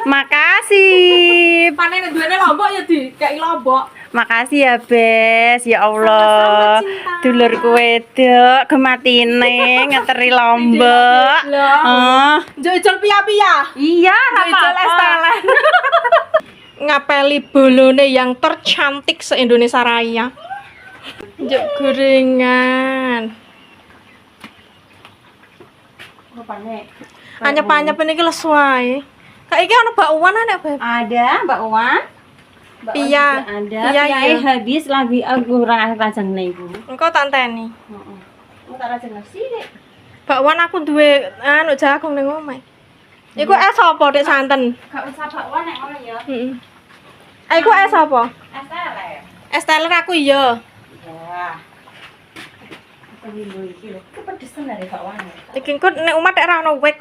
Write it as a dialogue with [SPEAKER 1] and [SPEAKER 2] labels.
[SPEAKER 1] Makasih.
[SPEAKER 2] Panen duwene lombok ya dikeki lombok.
[SPEAKER 1] Makasih ya, Bes. Ya Allah. Dulurku wedok gematine ngeteri lombok. Oh.
[SPEAKER 2] Njol piya-piya.
[SPEAKER 1] Iya,
[SPEAKER 2] Njol
[SPEAKER 1] apa-apa.
[SPEAKER 2] estelan. Ngapeli bolone yang tercantik se-Indonesia Raya. Njuk gorengan. Anyep-anyep niki lesu wae. Kak iki ana bakwan ana, Beb?
[SPEAKER 3] Ada bakwan.
[SPEAKER 2] Iya.
[SPEAKER 3] Ada.
[SPEAKER 2] Iya,
[SPEAKER 3] Iya,
[SPEAKER 2] iya.
[SPEAKER 3] habis lagi aku kurang rajang niku.
[SPEAKER 2] Engko tak enteni.
[SPEAKER 3] Heeh. Aku tak rajang sithik.
[SPEAKER 2] Bakwan aku duwe anu jagung ning omah. Iku es apa Dek santen?
[SPEAKER 3] Gak usah bakwan nek ngono ya.
[SPEAKER 2] Heeh. Iku es apa?
[SPEAKER 3] Es teler.
[SPEAKER 2] Es teler aku iya.
[SPEAKER 3] Ya. Aku lho iki lho. Kepedesan dari bakwan.
[SPEAKER 2] Iki engko nek omah nek ra ono wek